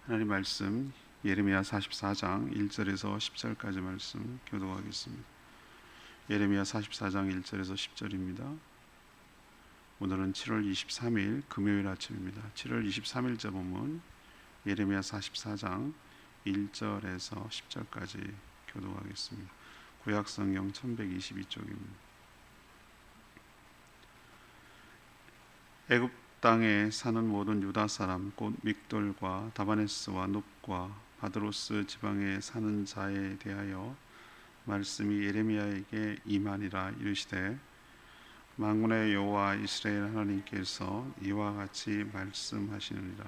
하나님 말씀 예레미야 44장 1절에서 10절까지 말씀 교독하겠습니다. 예레미야 44장 1절에서 10절입니다. 오늘은 7월 23일 금요일 아침입니다. 7월 23일자 본문 예레미야 44장 1절에서 10절까지 교독하겠습니다. 구약성경 1122쪽입니다. 애굽 땅에 사는 모든 유다 사람 곧 믹돌과 다바네스와 눕과 바드로스 지방에 사는 자에 대하여 말씀이 예레미야에게 임하니라. 이르시되 만군의 여호와 이스라엘 하나님께서 이와 같이 말씀하시느니라.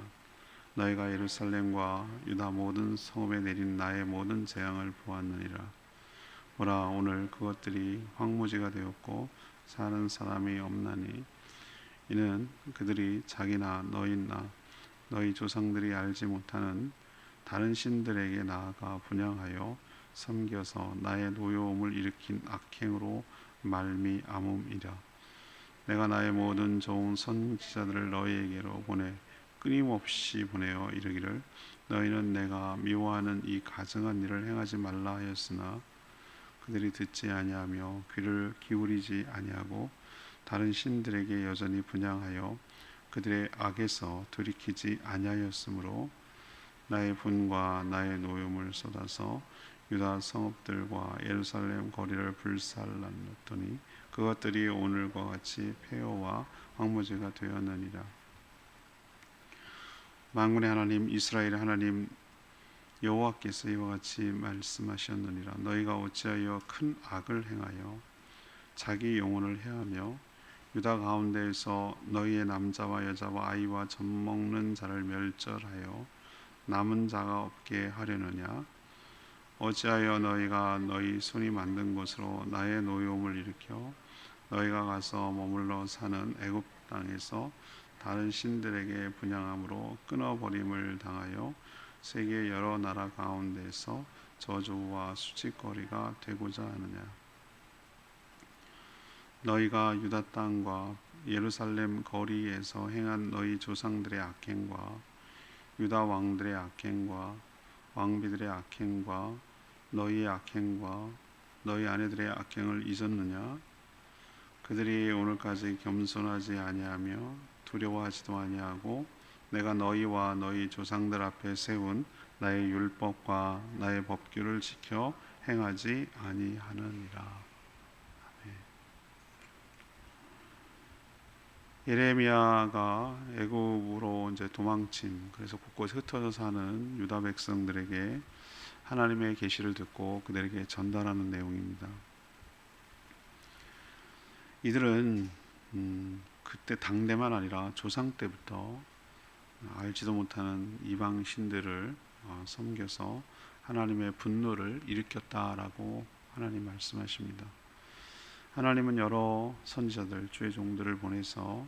너희가 예루살렘과 유다 모든 성읍에 내린 나의 모든 재앙을 보았느니라. 보라, 오늘 그것들이 황무지가 되었고 사는 사람이 없나니 이는 그들이 자기나 너희나 너희 조상들이 알지 못하는 다른 신들에게 나아가 분향하여 섬겨서 나의 노여움을 일으킨 악행으로 말미암음이라. 내가 나의 모든 좋은 선지자들을 너희에게로 보내 끊임없이 보내어 이르기를 너희는 내가 미워하는 이 가증한 일을 행하지 말라 하였으나 그들이 듣지 아니하며 귀를 기울이지 아니하고 다른 신들에게 여전히 분향하여 그들의 악에서 돌이키지 아니하였으므로 나의 분과 나의 노염을 쏟아서 유다 성읍들과 예루살렘 거리를 불살랐더니 그것들이 오늘과 같이 폐허와 황무지가 되었느니라. 만군의 하나님 이스라엘의 하나님 여호와께서 이와 같이 말씀하셨느니라. 너희가 어찌하여 큰 악을 행하여 자기 영혼을 해하며 유다 가운데에서 너희의 남자와 여자와 아이와 젖먹는 자를 멸절하여 남은 자가 없게 하려느냐? 어찌하여 너희가 너희 손이 만든 곳으로 나의 노여움을 일으켜 너희가 가서 머물러 사는 애굽 땅에서 다른 신들에게 분향함으로 끊어버림을 당하여 세계 여러 나라 가운데서 저주와 수치거리가 되고자 하느냐? 너희가 유다 땅과 예루살렘 거리에서 행한 너희 조상들의 악행과 유다 왕들의 악행과 왕비들의 악행과 너희의 악행과 너희 아내들의 악행을 잊었느냐? 그들이 오늘까지 겸손하지 아니하며 두려워하지도 아니하고 내가 너희와 너희 조상들 앞에 세운 나의 율법과 나의 법규를 지켜 행하지 아니하느니라. 예레미야가 애굽으로 이제 도망친, 그래서 곳곳에 흩어져 사는 유다 백성들에게 하나님의 계시를 듣고 그들에게 전달하는 내용입니다. 이들은 그때 당대만 아니라 조상 때부터 알지도 못하는 이방 신들을 섬겨서 하나님의 분노를 일으켰다라고 하나님 말씀하십니다. 하나님은 여러 선지자들, 주의 종들을 보내서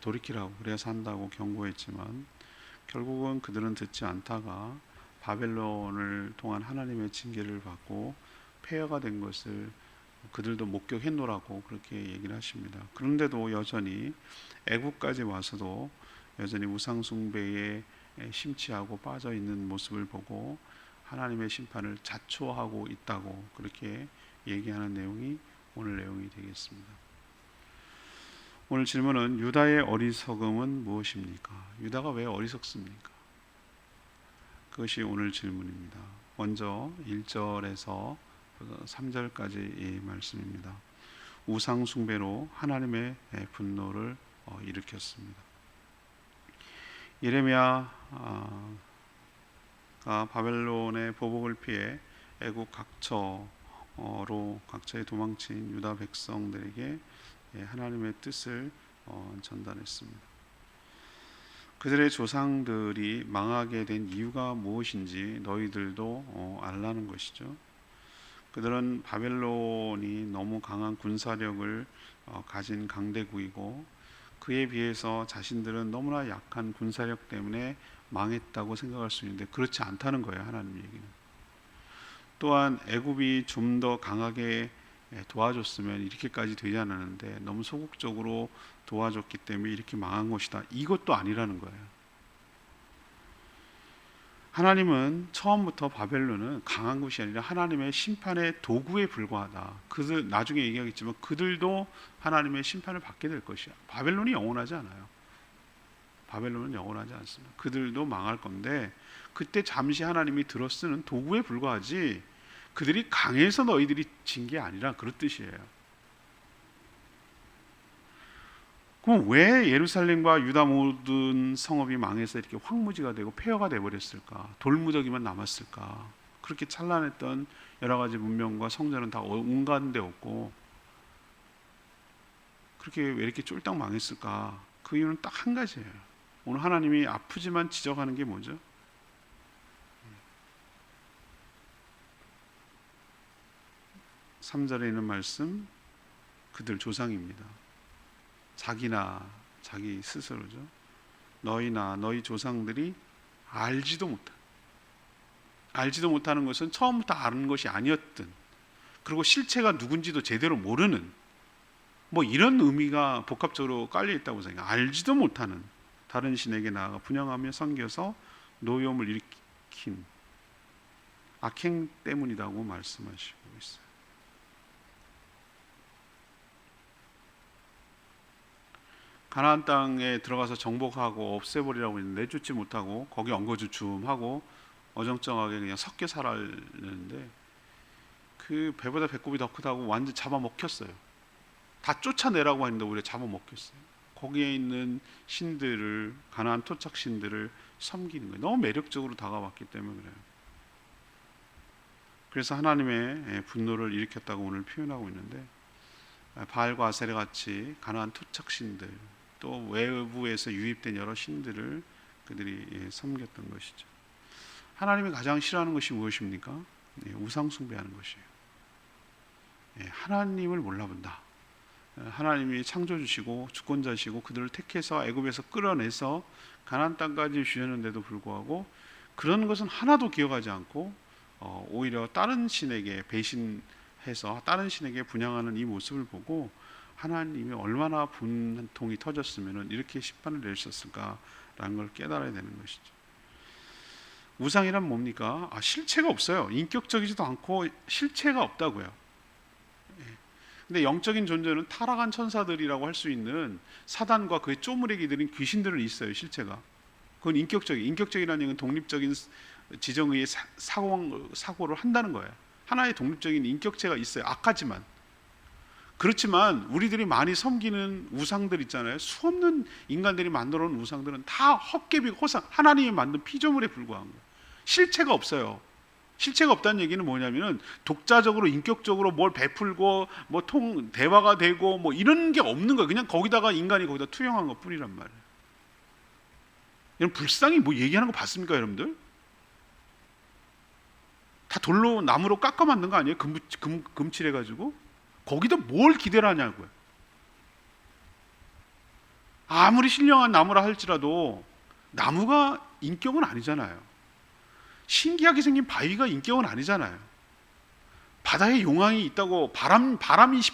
돌이키라고 그래서 한다고 경고했지만 결국은 그들은 듣지 않다가 바벨론을 통한 하나님의 징계를 받고 폐허가 된 것을 그들도 목격했노라고 그렇게 얘기를 하십니다. 그런데도 여전히 애국까지 와서도 여전히 우상 숭배에 심취하고 빠져 있는 모습을 보고 하나님의 심판을 자초하고 있다고 그렇게 얘기하는 내용이 오늘 내용이 되겠습니다. 오늘 질문은 유다의 어리석음은 무엇입니까? 유다가 왜 어리석습니까? 그것이 오늘 질문입니다. 먼저 1절에서 3절까지 말씀입니다. 우상 숭배로 하나님의 분노를 일으켰습니다. 예레미야가 바벨론의 보복을 피해 애국 각처로 각처에 도망친 유다 백성들에게 하나님의 뜻을 전달했습니다. 그들의 조상들이 망하게 된 이유가 무엇인지 너희들도 알라는 것이죠. 그들은 바벨론이 너무 강한 군사력을 가진 강대국이고 그에 비해서 자신들은 너무나 약한 군사력 때문에 망했다고 생각할 수 있는데 그렇지 않다는 거예요. 하나님 얘기는. 또한 애굽이 좀 더 강하게 도와줬으면 이렇게까지 되지 않았는데 너무 소극적으로 도와줬기 때문에 이렇게 망한 것이다. 이것도 아니라는 거예요. 하나님은 처음부터 바벨론은 강한 것이 아니라 하나님의 심판의 도구에 불과하다. 그들 나중에 얘기하겠지만 그들도 하나님의 심판을 받게 될 것이야. 바벨론이 영원하지 않아요. 바벨론은 영원하지 않습니다. 그들도 망할 건데 그때 잠시 하나님이 들어쓰는 도구에 불과하지 그들이 강해서 너희들이 진 게 아니라 그런 뜻이에요. 그럼 왜 예루살렘과 유다 모든 성읍이 망해서 이렇게 황무지가 되고 폐허가 되어버렸을까? 돌무더기만 남았을까? 그렇게 찬란했던 여러 가지 문명과 성전은 다 운간되었고 그렇게 왜 이렇게 쫄딱 망했을까? 그 이유는 딱 한 가지예요. 오늘 하나님이 아프지만 지적하는 게 뭐죠? 3절에 있는 말씀, 그들 조상입니다. 자기나 자기 스스로죠. 너희나 너희 조상들이 알지도 못하는 것은 처음부터 아는 것이 아니었든, 그리고 실체가 누군지도 제대로 모르는 뭐 이런 의미가 복합적으로 깔려 있다고 생각해요. 알지도 못하는 다른 신에게 나아가 분향하며 섬겨서 노여움을 일으킨 악행 때문이라고 말씀하시고 있어요. 가나안 땅에 들어가서 정복하고 없애버리라고 했는데 내쫓지 못하고 거기 엉거주춤하고 어정쩡하게 그냥 섞여 살았는데 그 배보다 배꼽이 더 크다고 완전 잡아먹혔어요. 다 쫓아내라고 했는데 오히려 잡아먹혔어요. 거기에 있는 신들을, 가나안 토착 신들을 섬기는 거예요. 너무 매력적으로 다가왔기 때문에 그래요. 그래서 하나님의 분노를 일으켰다고 오늘 표현하고 있는데, 바알과 아세라 같이 가나안 토착 신들, 또 외부에서 유입된 여러 신들을 그들이 섬겼던 것이죠. 하나님이 가장 싫어하는 것이 무엇입니까? 우상 숭배하는 것이에요. 하나님을 몰라본다. 하나님이 창조주시고 주권자시고 그들을 택해서 애굽에서 끌어내서 가나안 땅까지 주셨는데도 불구하고 그런 것은 하나도 기억하지 않고 오히려 다른 신에게 배신해서 다른 신에게 분향하는 이 모습을 보고 하나님이 얼마나 분통이 터졌으면 이렇게 심판을 내리셨을까라는 걸 깨달아야 되는 것이죠. 우상이란 뭡니까? 실체가 없어요. 인격적이지도 않고 실체가 없다고요. 근데 영적인 존재는 타락한 천사들이라고 할 수 있는 사단과 그의 쪼무레기들인 귀신들은 있어요. 실체가. 그건 인격적이라는 얘기는 독립적인 지정의의 사고를 한다는 거예요. 하나의 독립적인 인격체가 있어요. 악하지만. 그렇지만 우리들이 많이 섬기는 우상들 있잖아요. 수없는 인간들이 만들어 놓은 우상들은 다 헛개비 허상, 하나님이 만든 피조물에 불과한 거예요. 실체가 없어요. 실체가 없다는 얘기는 뭐냐면은 독자적으로 인격적으로 뭘 베풀고 뭐 대화가 되고 뭐 이런 게 없는 거예요. 그냥 거기다가 인간이 거기다 투영한 것뿐이란 말이에요. 여러분 불쌍히 뭐 얘기하는 거 봤습니까, 여러분들? 다 돌로 나무로 깎아 만든 거 아니에요? 금칠해 가지고 거기다 뭘 기대를 하냐고요. 아무리 신령한 나무라 할지라도 나무가 인격은 아니잖아요. 신기하게 생긴 바위가 인격은 아니잖아요. 바다에 용왕이 있다고 바람이지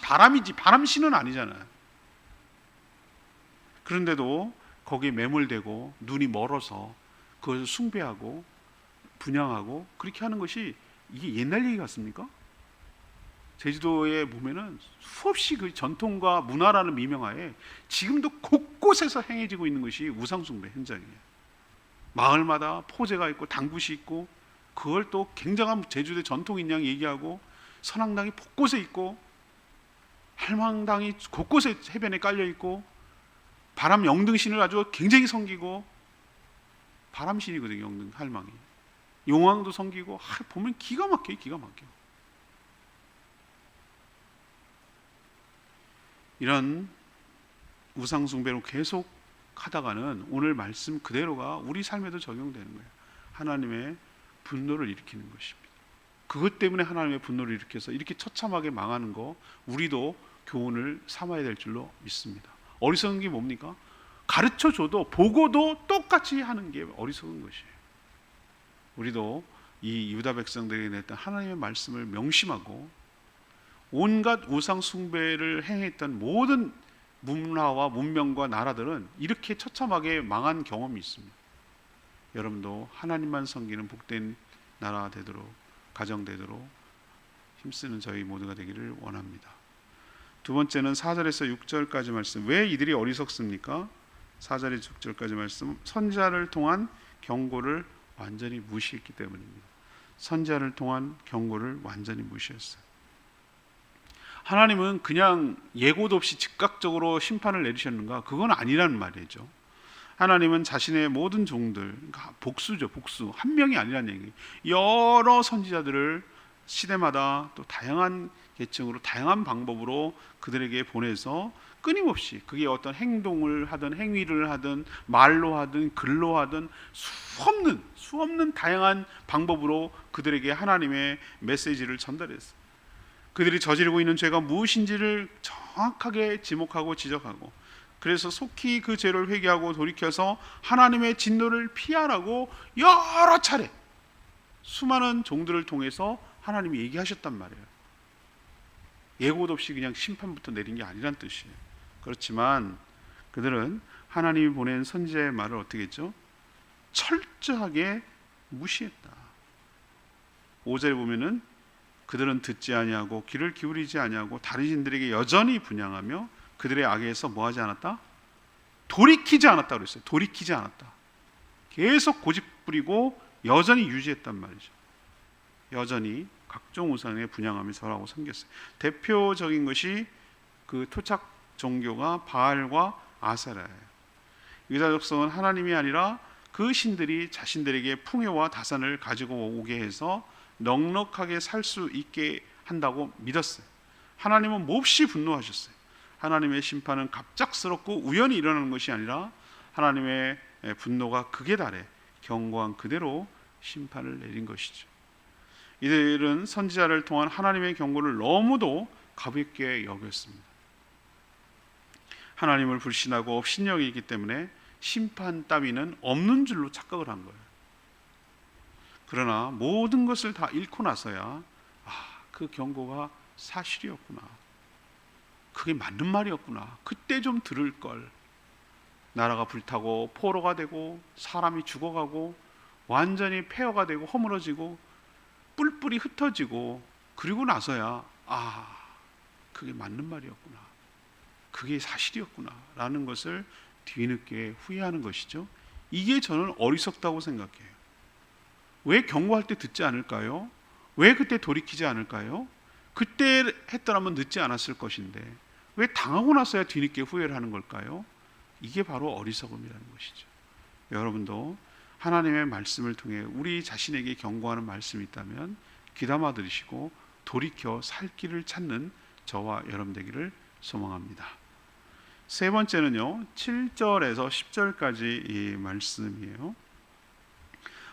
바람신은 아니잖아요. 그런데도 거기에 매몰되고 눈이 멀어서 그것을 숭배하고 분향하고 그렇게 하는 것이 이게 옛날 얘기 같습니까? 제주도에 보면은 수없이 그 전통과 문화라는 미명하에 지금도 곳곳에서 행해지고 있는 것이 우상숭배 현장이에요. 마을마다 포제가 있고 당굿이 있고 그걸 또 굉장한 제주도의 전통인 양 얘기하고 선앙당이 곳곳에 있고 할망당이 곳곳에 해변에 깔려 있고 바람 영등신을 아주 굉장히 섬기고 바람신이거든요. 영등 할망이 용왕도 섬기고 보면 기가 막혀요. 기가 막혀. 이런 우상숭배로 계속 하다가는 오늘 말씀 그대로가 우리 삶에도 적용되는 거예요. 하나님의 분노를 일으키는 것입니다. 그것 때문에 하나님의 분노를 일으켜서 이렇게 처참하게 망하는 거 우리도 교훈을 삼아야 될 줄로 믿습니다. 어리석은 게 뭡니까? 가르쳐줘도 보고도 똑같이 하는 게 어리석은 것이에요. 우리도 이 유다 백성들에게 냈던 하나님의 말씀을 명심하고 온갖 우상 숭배를 행했던 모든 문화와 문명과 나라들은 이렇게 처참하게 망한 경험이 있습니다. 여러분도 하나님만 섬기는 복된 나라 되도록, 가정 되도록 힘쓰는 저희 모두가 되기를 원합니다. 두 번째는 4절에서 6절까지 말씀. 왜 이들이 어리석습니까? 4절에서 6절까지 말씀. 선지자를 통한 경고를 완전히 무시했기 때문입니다. 선지자를 통한 경고를 완전히 무시했어요. 하나님은 그냥 예고도 없이 즉각적으로 심판을 내리셨는가? 그건 아니라는 말이죠. 하나님은 자신의 모든 종들, 그러니까 복수죠, 복수. 한 명이 아니라는 얘기. 여러 선지자들을 시대마다 또 다양한 계층으로 다양한 방법으로 그들에게 보내서 끊임없이 그게 어떤 행동을 하든 행위를 하든 말로 하든 글로 하든 수없는 다양한 방법으로 그들에게 하나님의 메시지를 전달했어요. 그들이 저지르고 있는 죄가 무엇인지를 정확하게 지목하고 지적하고, 그래서 속히 그 죄를 회개하고 돌이켜서 하나님의 진노를 피하라고 여러 차례 수많은 종들을 통해서 하나님이 얘기하셨단 말이에요. 예고도 없이 그냥 심판부터 내린 게 아니란 뜻이에요. 그렇지만 그들은 하나님이 보낸 선지자의 말을 어떻게 했죠? 철저하게 무시했다. 5절에 보면은 그들은 듣지 아니하고 귀를 기울이지 아니하고 다른 신들에게 여전히 분향하며 그들의 악에서 뭐하지 않았다? 돌이키지 않았다 그랬어요. 돌이키지 않았다. 계속 고집 부리고 여전히 유지했단 말이죠. 여전히 각종 우상에 분향하며 절하고 섬겼어요. 대표적인 것이 그 토착 종교가 바알과 아세라예요. 유다 족속은 하나님이 아니라 그 신들이 자신들에게 풍요와 다산을 가지고 오게 해서 넉넉하게 살 수 있게 한다고 믿었어요. 하나님은 몹시 분노하셨어요. 하나님의 심판은 갑작스럽고 우연히 일어나는 것이 아니라 하나님의 분노가 극에 달해 경고한 그대로 심판을 내린 것이죠. 이들은 선지자를 통한 하나님의 경고를 너무도 가볍게 여겼습니다. 하나님을 불신하고 업신여기기 때문에 심판 따위는 없는 줄로 착각을 한 거예요. 그러나 모든 것을 다 잃고 나서야 그 경고가 사실이었구나, 그게 맞는 말이었구나, 그때 좀 들을 걸. 나라가 불타고 포로가 되고 사람이 죽어가고 완전히 폐허가 되고 허물어지고 뿔뿔이 흩어지고, 그리고 나서야 그게 맞는 말이었구나, 그게 사실이었구나 라는 것을 뒤늦게 후회하는 것이죠. 이게 저는 어리석다고 생각해요. 왜 경고할 때 듣지 않을까요? 왜 그때 돌이키지 않을까요? 그때 했더라면 늦지 않았을 것인데 왜 당하고 나서야 뒤늦게 후회를 하는 걸까요? 이게 바로 어리석음이라는 것이죠. 여러분도 하나님의 말씀을 통해 우리 자신에게 경고하는 말씀이 있다면 귀담아 들으시고 돌이켜 살 길을 찾는 저와 여러분 되기를 소망합니다. 세 번째는요, 7절에서 10절까지 이 말씀이에요.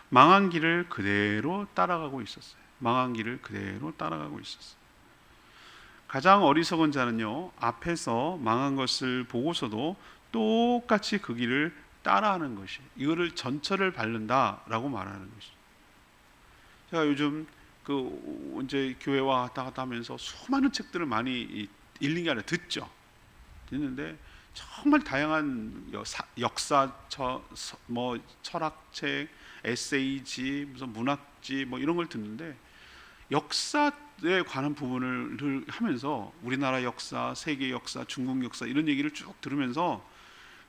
망한 길을 그대로 따라가고 있었어요. 망한 길을 그대로 따라가고 있었어요. 가장 어리석은 자는요, 앞에서 망한 것을 보고서도 똑같이 그 길을 따라하는 것이, 이거를 전철을 밟는다라고 말하는 것이죠. 제가 요즘 이제 교회와 왔다 갔다 하면서 수많은 책들을 많이 읽는 게 아니라 듣는데 정말 다양한 역사, 철학책, 에세이지, 무슨 문학지 이런 걸 듣는데, 역사에 관한 부분을 하면서 우리나라 역사, 세계 역사, 중국 역사 이런 얘기를 쭉 들으면서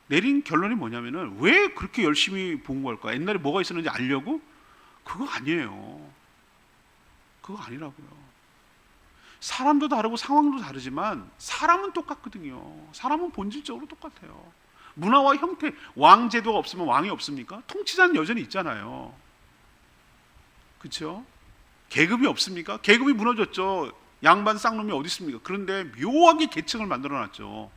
내린 결론이 뭐냐면은, 왜 그렇게 열심히 본 걸까? 옛날에 뭐가 있었는지 알려고? 그거 아니에요. 그거 아니라고요. 사람도 다르고 상황도 다르지만 사람은 똑같거든요. 사람은 본질적으로 똑같아요. 문화와 형태, 왕제도가 없으면 왕이 없습니까? 통치자는 여전히 있잖아요. 그렇죠? 계급이 없습니까? 계급이 무너졌죠. 양반 쌍놈이 어디 있습니까? 그런데 묘하게 계층을 만들어놨죠.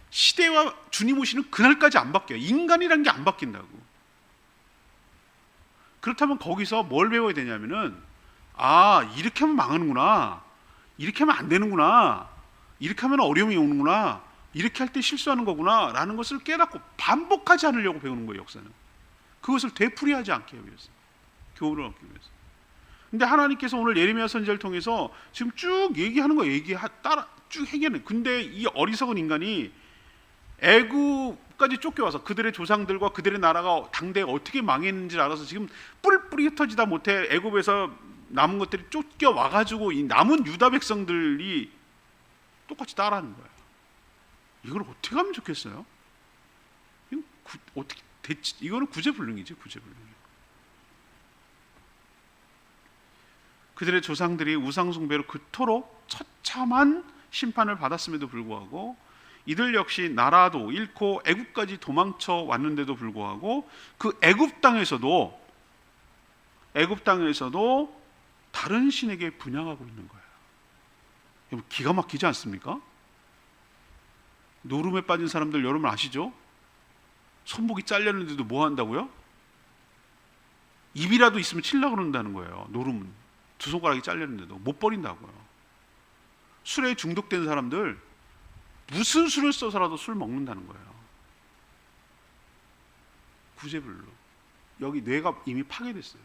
시대와 주님 오시는 그날까지 안 바뀌어요. 인간이란 게 안 바뀐다고. 그렇다면 거기서 뭘 배워야 되냐면은, 이렇게 하면 망하는구나, 이렇게 하면 안 되는구나, 이렇게 하면 어려움이 오는구나, 이렇게 할 때 실수하는 거구나 라는 것을 깨닫고 반복하지 않으려고 배우는 거예요. 역사는 그것을 되풀이하지 않게 하기 위해서, 교훈을 얻기 위해서. 근데 하나님께서 오늘 예레미야 선지자를 통해서 지금 쭉 얘기하는 거 따라 쭉 해결해. 근데 이 어리석은 인간이 애굽까지 쫓겨와서 그들의 조상들과 그들의 나라가 당대에 어떻게 망했는지를 알아서 지금 뿔뿔이 흩어지다 못해 애굽에서 남은 것들이 쫓겨와 가지고 이 남은 유다 백성들이 똑같이 따라하는 거예요. 이걸 어떻게 하면 좋겠어요? 어떻게 이거는 구제불능이지, 구제불능. 그들의 조상들이 우상숭배로 그토록 처참한 심판을 받았음에도 불구하고 이들 역시 나라도 잃고 애굽까지 도망쳐 왔는데도 불구하고 그 애굽 땅에서도 다른 신에게 분향하고 있는 거예요. 여러분, 기가 막히지 않습니까? 노름에 빠진 사람들 여러분 아시죠? 손목이 잘렸는데도 뭐 한다고요? 입이라도 있으면 치려고 그런다는 거예요. 노름은 두 손가락이 잘렸는데도 못 버린다고요. 술에 중독된 사람들 무슨 술을 써서라도 술 먹는다는 거예요. 구제불능. 여기 뇌가 이미 파괴됐어요.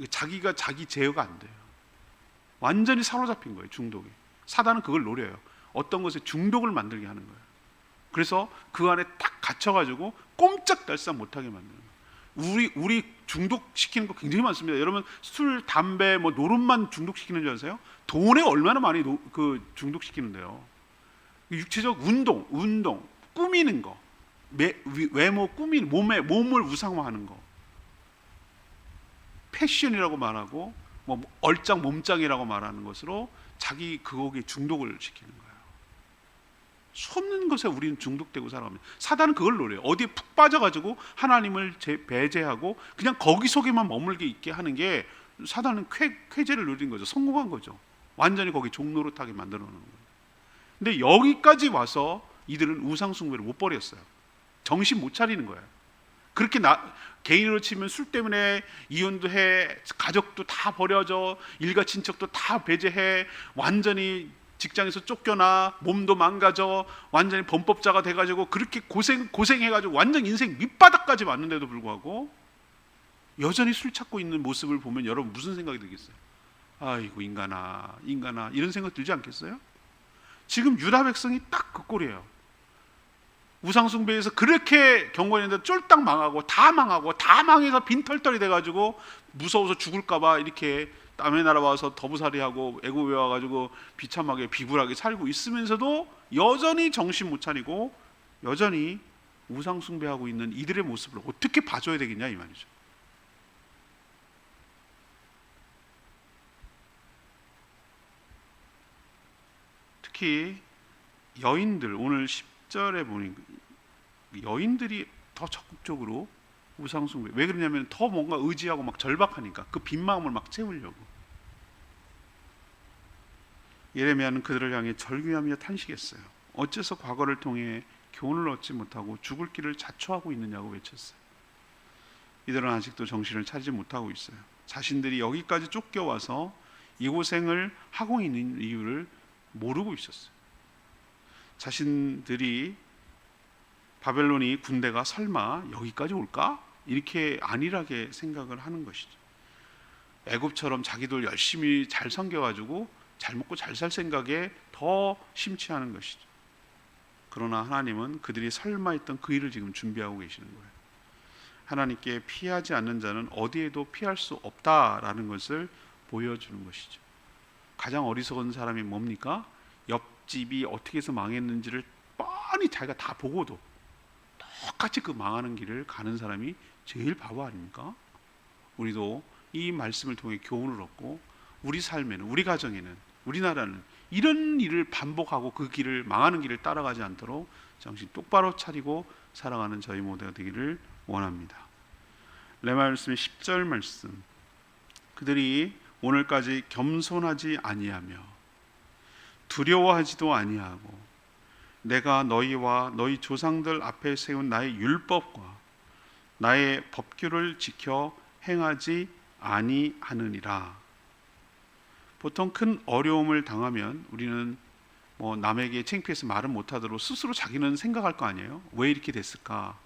자기가 자기 제어가 안 돼요. 완전히 사로잡힌 거예요. 중독이. 사단은 그걸 노려요. 어떤 것에 중독을 만들게 하는 거예요. 그래서 그 안에 딱 갇혀가지고 꼼짝달싹 못하게 만드는 거예요. 우리 중독시키는 거 굉장히 많습니다. 여러분 술, 담배, 뭐 노름만 중독시키는 줄 아세요? 돈에 얼마나 많이 중독시키는데요. 육체적 운동, 꾸미는 거, 외모 꾸미는 몸을 우상화하는 거, 패션이라고 말하고 뭐 얼짱 몸짱이라고 말하는 것으로 자기 그거에 중독을 시키는 거예요. 수없는 것에 우리는 중독되고 살아갑니다. 사단은 그걸 노려요. 어디에 푹 빠져가지고 하나님을 배제하고 그냥 거기 속에만 머물게 있게 하는 게 사단은 쾌재를 누린 거죠. 성공한 거죠. 완전히 거기 종노릇하게 만들어 놓는 거예요. 근데 여기까지 와서 이들은 우상숭배를 못 버렸어요. 정신 못 차리는 거예요. 그렇게 개인으로 치면 술 때문에 이혼도 해, 가족도 다 버려져, 일가 친척도 다 배제해, 완전히 직장에서 쫓겨나, 몸도 망가져, 완전히 범법자가 돼가지고 그렇게 고생해가지고 완전 인생 밑바닥까지 왔는데도 불구하고 여전히 술 찾고 있는 모습을 보면 여러분 무슨 생각이 들겠어요? 아이고 인간아 이런 생각 들지 않겠어요? 지금 유다 백성이 딱 그 꼴이에요. 우상숭배에서 그렇게 경건했는데 쫄딱 망하고 다 망해서 빈털털이 돼가지고 무서워서 죽을까봐 이렇게 남의 나라 와서 더부살이하고 애굽에 와가지고 비참하게 비굴하게 살고 있으면서도 여전히 정신 못 차리고 여전히 우상숭배하고 있는 이들의 모습을 어떻게 봐줘야 되겠냐 이 말이죠. 특히 여인들, 오늘 10절에 보니 여인들이 더 적극적으로 우상숭배. 왜 그러냐면 더 뭔가 의지하고 막 절박하니까 그 빈 마음을 막 채우려고. 예레미야는 그들을 향해 절규하며 탄식했어요. 어째서 과거를 통해 교훈을 얻지 못하고 죽을 길을 자초하고 있느냐고 외쳤어요. 이들은 아직도 정신을 차리지 못하고 있어요. 자신들이 여기까지 쫓겨와서 이 고생을 하고 있는 이유를 모르고 있었어요. 자신들이 바벨론이 군대가 설마 여기까지 올까? 이렇게 안일하게 생각을 하는 것이죠. 애굽처럼 자기들 열심히 잘 섬겨가지고 잘 먹고 잘 살 생각에 더 심취하는 것이죠. 그러나 하나님은 그들이 설마 했던 그 일을 지금 준비하고 계시는 거예요. 하나님께 피하지 않는 자는 어디에도 피할 수 없다라는 것을 보여주는 것이죠. 가장 어리석은 사람이 뭡니까? 옆집이 어떻게 해서 망했는지를 뻔히 자기가 다 보고도 똑같이 그 망하는 길을 가는 사람이 제일 바보 아닙니까? 우리도 이 말씀을 통해 교훈을 얻고 우리 삶에는, 우리 가정에는, 우리나라는 이런 일을 반복하고 그 길을 망하는 길을 따라가지 않도록 정신 똑바로 차리고 살아가는 저희 모두가 되기를 원합니다. 레 말씀의 10절 말씀, 그들이 오늘까지 겸손하지 아니하며 두려워하지도 아니하고 내가 너희와 너희 조상들 앞에 세운 나의 율법과 나의 법규를 지켜 행하지 아니하느니라. 보통 큰 어려움을 당하면 우리는 뭐 남에게 창피해서 말은 못하도록 스스로 자기는 생각할 거 아니에요. 왜 이렇게 됐을까?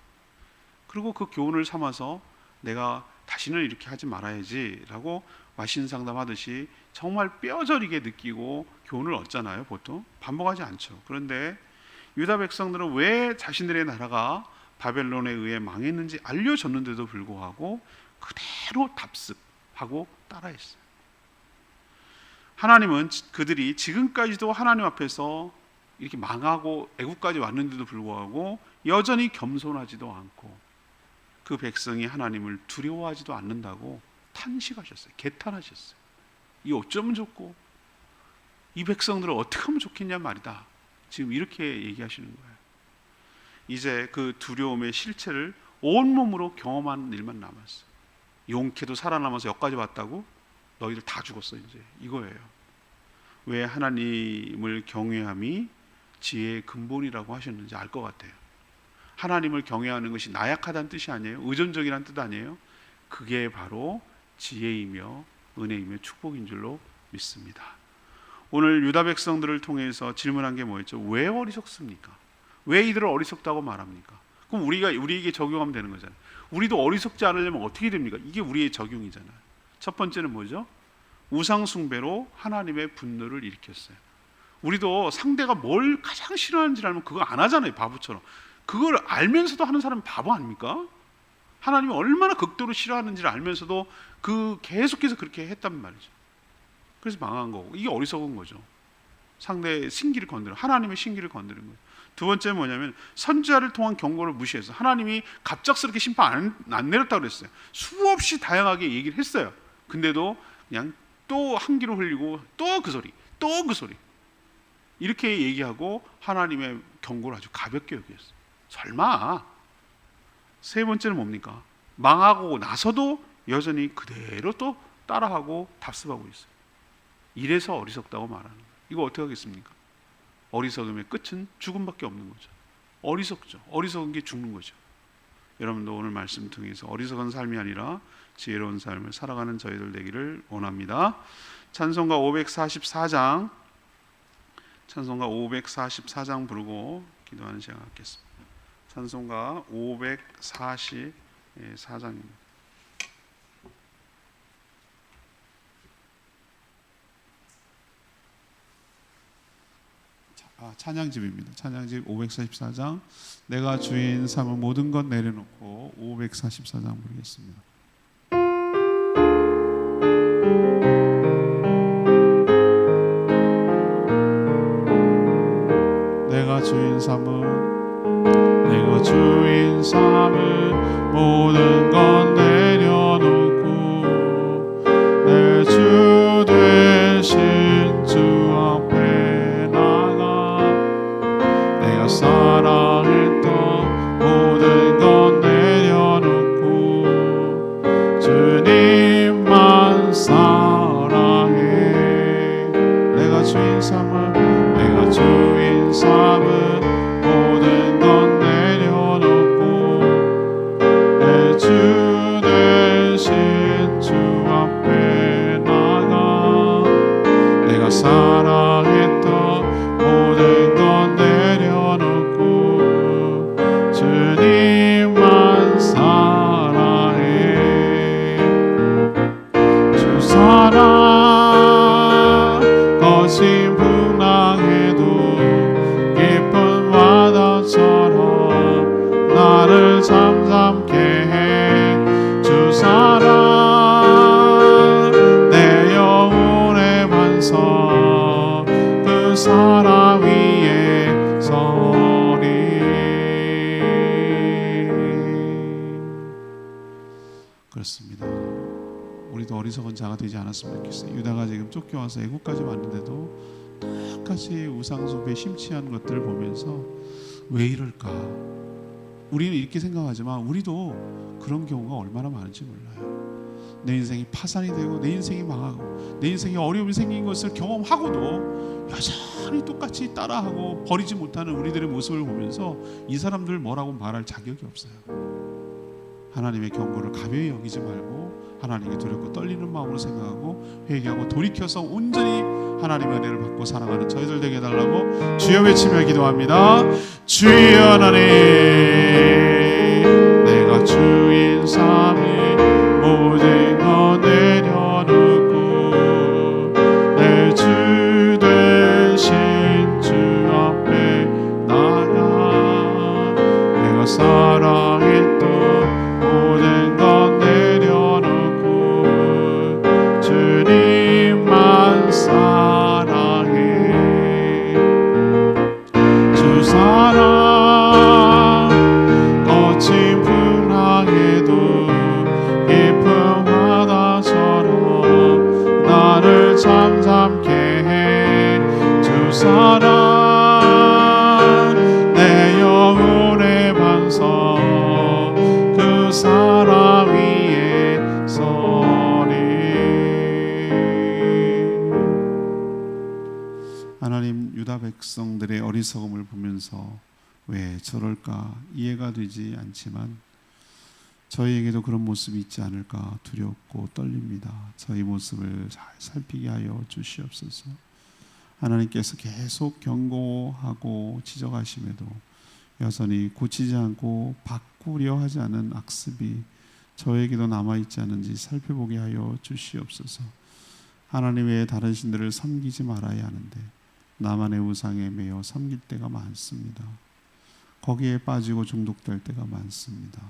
그리고 그 교훈을 삼아서 내가 다시는 이렇게 하지 말아야지 라고 와신상담하듯이 정말 뼈저리게 느끼고 교훈을 얻잖아요. 보통 반복하지 않죠. 그런데 유다 백성들은 왜 자신들의 나라가 바벨론에 의해 망했는지 알려줬는데도 불구하고 그대로 답습하고 따라했어요. 하나님은 그들이 지금까지도 하나님 앞에서 이렇게 망하고 애국까지 왔는데도 불구하고 여전히 겸손하지도 않고 그 백성이 하나님을 두려워하지도 않는다고 탄식하셨어요. 개탄하셨어요. 이 어쩌면 좋고 이 백성들을 어떻게 하면 좋겠냐 말이다. 지금 이렇게 얘기하시는 거예요. 이제 그 두려움의 실체를 온몸으로 경험한 일만 남았어요. 용케도 살아남아서 여기까지 왔다고? 너희들 다 죽었어 이제, 이거예요. 왜 하나님을 경외함이 지혜의 근본이라고 하셨는지 알 것 같아요. 하나님을 경외하는 것이 나약하다는 뜻이 아니에요. 의존적이라는 뜻 아니에요. 그게 바로 지혜이며 은혜이며 축복인 줄로 믿습니다. 오늘 유다 백성들을 통해서 질문한 게 뭐였죠? 왜 어리석습니까? 왜 이들을 어리석다고 말합니까? 그럼 우리에게 적용하면 되는 거잖아요. 우리도 어리석지 않으려면 어떻게 됩니까? 이게 우리의 적용이잖아요. 첫 번째는 뭐죠? 우상 숭배로 하나님의 분노를 일으켰어요. 우리도 상대가 뭘 가장 싫어하는지 알면 그거 안 하잖아요. 바보처럼. 그걸 알면서도 하는 사람은 바보 아닙니까? 하나님이 얼마나 극도로 싫어하는지를 알면서도 계속해서 그렇게 했단 말이죠. 그래서 망한 거고, 이게 어리석은 거죠. 상대의 신기를 건드는, 하나님의 신기를 건드는 거예요. 두 번째는 뭐냐면 선지자를 통한 경고를 무시해서 하나님이 갑작스럽게 심판 안 내렸다고 그랬어요. 수없이 다양하게 얘기를 했어요. 근데도 그냥 또 한 귀로 흘리고 또 그 소리, 또 그 소리, 이렇게 얘기하고 하나님의 경고를 아주 가볍게 여겼어요. 설마. 세 번째는 뭡니까? 망하고 나서도 여전히 그대로 또 따라하고 답습하고 있어요. 이래서 어리석다고 말하는 거예요. 이거 어떻게 하겠습니까? 어리석음의 끝은 죽음밖에 없는 거죠. 어리석죠. 어리석은 게 죽는 거죠. 여러분도 오늘 말씀 통해서 어리석은 삶이 아니라 지혜로운 삶을 살아가는 저희들 되기를 원합니다. 찬송가 544장 부르고 기도하는 시간 갖겠습니다. 찬송가 544장입니다. 찬양집입니다. 찬양집 544장. 내가 주인 삼은 모든 것 내려놓고 544장 부르겠습니다. 내가 주인 삼은 모든 것 내려놓고 내 주 되신 주 앞에 나가 내가 사랑했던 모든 것 내려놓고 주님만 사랑해. 내가 주인 삼은 모든 것 내려놓고 내 주 대신 주 앞에 나가 내가 사랑했던 모든 것 내려놓고 주님만 사랑해. 주 사랑 거친 풍랑에도 깊은 바다처럼 나를 잠잠케 해. 주 사랑 내 영혼의 반석 그 사랑 위에 서리. 그렇습니다. 우리도 어리석은 자가 되지 않았으면 좋겠어요. 유다가 지금 쫓겨와서 애국까지 왔는데도 똑같이 우상숭배에 심취한 것들을 보면서 왜 이럴까? 우리는 이렇게 생각하지만 우리도 그런 경우가 얼마나 많은지 몰라요. 내 인생이 파산이 되고 내 인생이 망하고 내 인생에 어려움이 생긴 것을 경험하고도 여전히 똑같이 따라하고 버리지 못하는 우리들의 모습을 보면서 이 사람들 뭐라고 말할 자격이 없어요. 하나님의 경고를 가벼이 여기지 말고 하나님께 두렵고 떨리는 마음으로 생각하고 회개하고 돌이켜서 온전히 하나님의 은혜를 받고 살아가는 저희들 되게 해달라고 주여 외치며 기도합니다. 주여 하나님, 내가 주인 삼이 모든 것 내려놓고 내 주 되신 주 앞에 나가 백성들의 어리석음을 보면서 왜 저럴까 이해가 되지 않지만 저희에게도 그런 모습이 있지 않을까 두렵고 떨립니다. 저희 모습을 잘 살피게 하여 주시옵소서. 하나님께서 계속 경고하고 지적하심에도 여전히 고치지 않고 바꾸려 하지 않은 악습이 저에게도 남아있지 않은지 살펴보게 하여 주시옵소서. 하나님 외에 다른 신들을 섬기지 말아야 하는데 나만의 우상에 매여 섬길 때가 많습니다. 거기에 빠지고 중독될 때가 많습니다.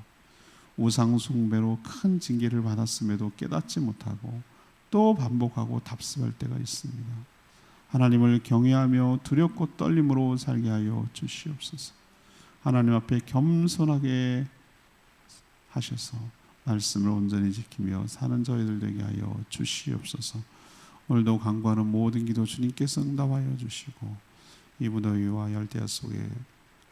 우상 숭배로 큰 징계를 받았음에도 깨닫지 못하고 또 반복하고 답습할 때가 있습니다. 하나님을 경외하며 두렵고 떨림으로 살게 하여 주시옵소서. 하나님 앞에 겸손하게 하셔서 말씀을 온전히 지키며 사는 저희들 되게 하여 주시옵소서. 오늘도 간구하는 모든 기도 주님께서 응답하여 주시고 이 무더위와 열대야 속에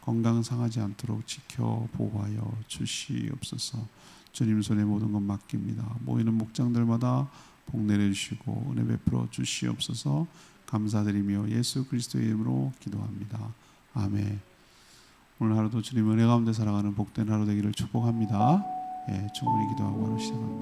건강 상하지 않도록 지켜 보호하여 주시옵소서. 주님 손에 모든 것 맡깁니다. 모이는 목장들마다 복 내려주시고 은혜 베풀어 주시옵소서. 감사드리며 예수 그리스도의 이름으로 기도합니다. 아멘. 오늘 하루도 주님 은혜 가운데 살아가는 복된 하루 되기를 축복합니다. 충분히 기도하고 바로 시작합니다.